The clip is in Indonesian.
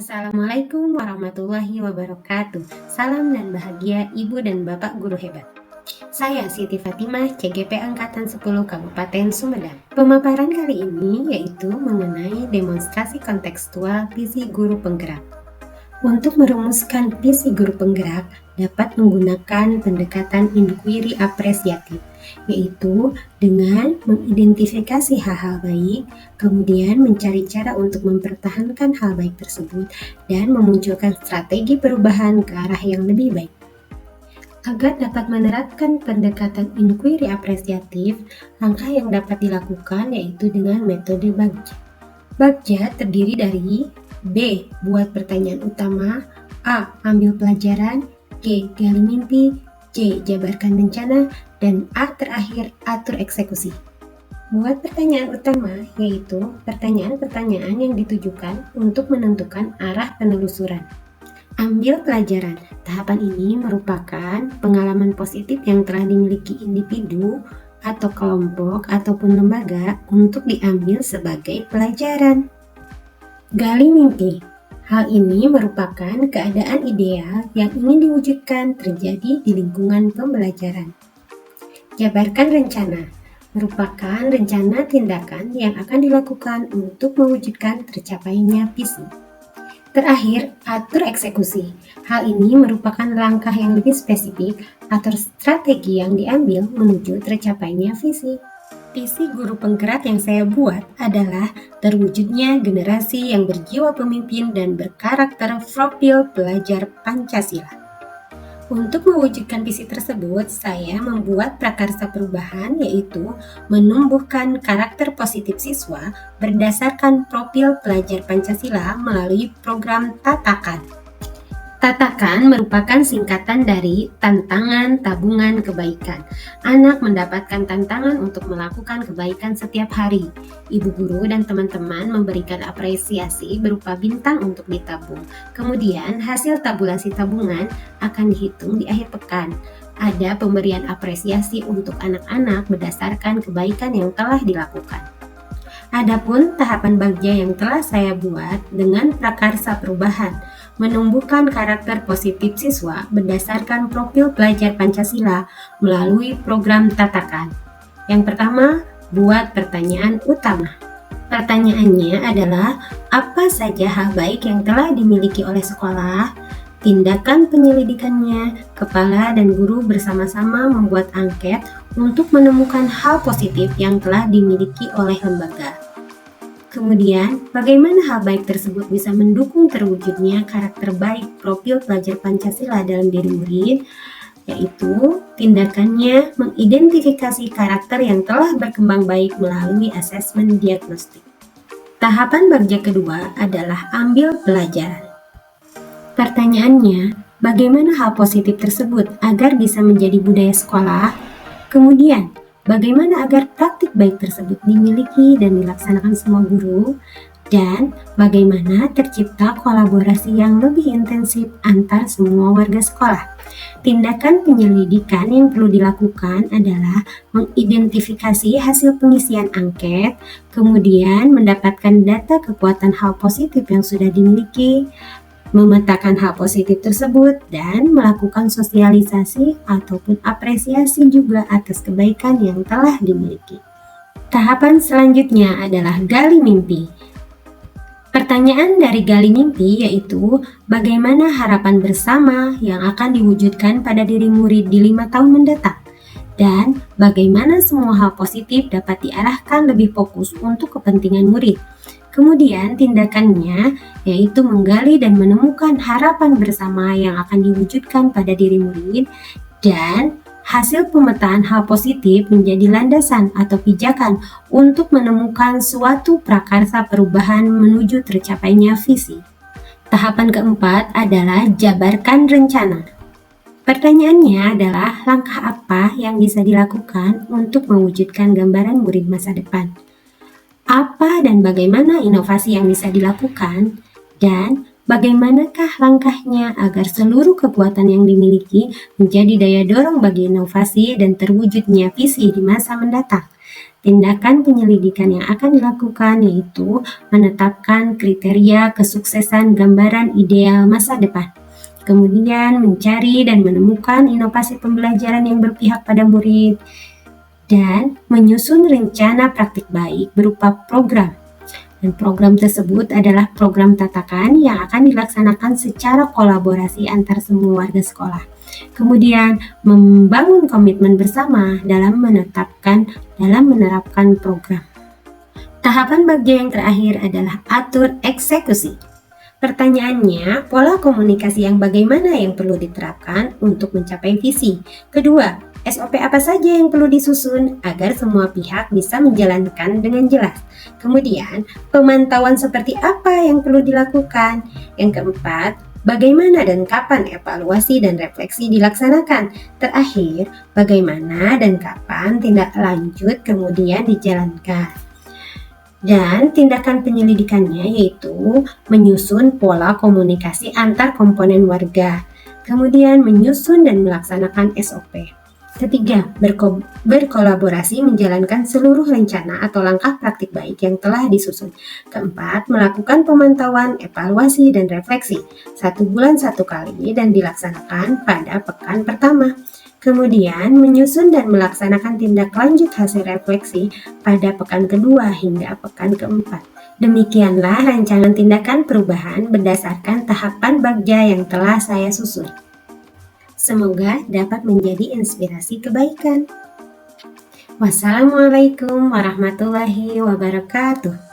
Assalamualaikum warahmatullahi wabarakatuh. Salam dan bahagia Ibu dan Bapak Guru hebat. Saya Siti Fatimah, CGP Angkatan 10 Kabupaten Sumedang. Pemaparan kali ini yaitu mengenai demonstrasi kontekstual visi guru penggerak. Untuk merumuskan visi guru penggerak dapat menggunakan pendekatan inquiry apresiatif, yaitu dengan mengidentifikasi hal-hal baik, kemudian mencari cara untuk mempertahankan hal baik tersebut, dan memunculkan strategi perubahan ke arah yang lebih baik. Agar dapat menerapkan pendekatan inquiry apresiatif, langkah yang dapat dilakukan yaitu dengan metode Bagja. Bagja terdiri dari B. Buat pertanyaan utama, A. Ambil pelajaran, G. Gali mimpi, C. Jabarkan rencana, dan A terakhir, atur eksekusi. Buat pertanyaan utama yaitu pertanyaan-pertanyaan yang ditujukan untuk menentukan arah penelusuran. Ambil pelajaran. Tahapan ini merupakan pengalaman positif yang telah dimiliki individu atau kelompok ataupun lembaga untuk diambil sebagai pelajaran. Gali mimpi. Hal ini merupakan keadaan ideal yang ingin diwujudkan terjadi di lingkungan pembelajaran. Jabarkan rencana. Merupakan rencana tindakan yang akan dilakukan untuk mewujudkan tercapainya visi. Terakhir, atur eksekusi. Hal ini merupakan langkah yang lebih spesifik atau strategi yang diambil menuju tercapainya visi. Visi guru penggerak yang saya buat adalah terwujudnya generasi yang berjiwa pemimpin dan berkarakter profil pelajar Pancasila. Untuk mewujudkan visi tersebut, saya membuat prakarsa perubahan yaitu menumbuhkan karakter positif siswa berdasarkan profil pelajar Pancasila melalui program Tatakan. Tatakan merupakan singkatan dari Tantangan Tabungan Kebaikan. Anak mendapatkan tantangan untuk melakukan kebaikan setiap hari. Ibu guru dan teman-teman memberikan apresiasi berupa bintang untuk ditabung. Kemudian hasil tabulasi tabungan akan dihitung di akhir pekan. Ada pemberian apresiasi untuk anak-anak berdasarkan kebaikan yang telah dilakukan. Adapun tahapan Bagja yang telah saya buat dengan prakarsa perubahan, menumbuhkan karakter positif siswa berdasarkan profil pelajar Pancasila melalui program Tatakan. Yang pertama, buat pertanyaan utama. Pertanyaannya adalah, apa saja hal baik yang telah dimiliki oleh sekolah? Tindakan penyelidikannya, kepala dan guru bersama-sama membuat angket untuk menemukan hal positif yang telah dimiliki oleh lembaga. Kemudian, bagaimana hal baik tersebut bisa mendukung terwujudnya karakter baik profil pelajar Pancasila dalam diri murid, yaitu tindakannya mengidentifikasi karakter yang telah berkembang baik melalui asesmen diagnostik. Tahapan Bagja kedua adalah ambil pelajaran. Pertanyaannya, bagaimana hal positif tersebut agar bisa menjadi budaya sekolah? Kemudian, bagaimana agar praktik baik tersebut dimiliki dan dilaksanakan semua guru? Dan bagaimana tercipta kolaborasi yang lebih intensif antar semua warga sekolah? Tindakan penyelidikan yang perlu dilakukan adalah mengidentifikasi hasil pengisian angket, kemudian mendapatkan data kekuatan hal positif yang sudah dimiliki, memetakan hal positif tersebut, dan melakukan sosialisasi ataupun apresiasi juga atas kebaikan yang telah dimiliki. Tahapan selanjutnya adalah gali mimpi. Pertanyaan dari gali mimpi yaitu bagaimana harapan bersama yang akan diwujudkan pada diri murid di 5 tahun mendatang, dan bagaimana semua hal positif dapat diarahkan lebih fokus untuk kepentingan murid. Kemudian tindakannya yaitu menggali dan menemukan harapan bersama yang akan diwujudkan pada diri murid, dan hasil pemetaan hal positif menjadi landasan atau pijakan untuk menemukan suatu prakarsa perubahan menuju tercapainya visi. Tahapan keempat adalah jabarkan rencana. Pertanyaannya adalah langkah apa yang bisa dilakukan untuk mewujudkan gambaran murid masa depan? Apa dan bagaimana inovasi yang bisa dilakukan, dan bagaimanakah langkahnya agar seluruh kekuatan yang dimiliki menjadi daya dorong bagi inovasi dan terwujudnya visi di masa mendatang. Tindakan penyelidikan yang akan dilakukan yaitu menetapkan kriteria kesuksesan gambaran ideal masa depan. Kemudian mencari dan menemukan inovasi pembelajaran yang berpihak pada murid, dan menyusun rencana praktik baik berupa program. Dan program tersebut adalah program tatakan yang akan dilaksanakan secara kolaborasi antar semua warga sekolah. Kemudian membangun komitmen bersama dalam menerapkan program. Tahapan bagian yang terakhir adalah atur eksekusi. Pertanyaannya, pola komunikasi yang bagaimana yang perlu diterapkan untuk mencapai visi? Kedua, SOP apa saja yang perlu disusun agar semua pihak bisa menjalankan dengan jelas? Kemudian, pemantauan seperti apa yang perlu dilakukan? Yang keempat, bagaimana dan kapan evaluasi dan refleksi dilaksanakan? Terakhir, bagaimana dan kapan tindak lanjut kemudian dijalankan? Dan tindakan penyelidikannya yaitu menyusun pola komunikasi antar komponen warga, kemudian menyusun dan melaksanakan SOP. Ketiga, berkolaborasi menjalankan seluruh rencana atau langkah praktik baik yang telah disusun. Keempat, melakukan pemantauan, evaluasi, dan refleksi 1 bulan 1 kali dan dilaksanakan pada pekan pertama. Kemudian, menyusun dan melaksanakan tindak lanjut hasil refleksi pada pekan kedua hingga pekan keempat. Demikianlah rancangan tindakan perubahan berdasarkan tahapan bagja yang telah saya susun. Semoga dapat menjadi inspirasi kebaikan. Wassalamualaikum warahmatullahi wabarakatuh.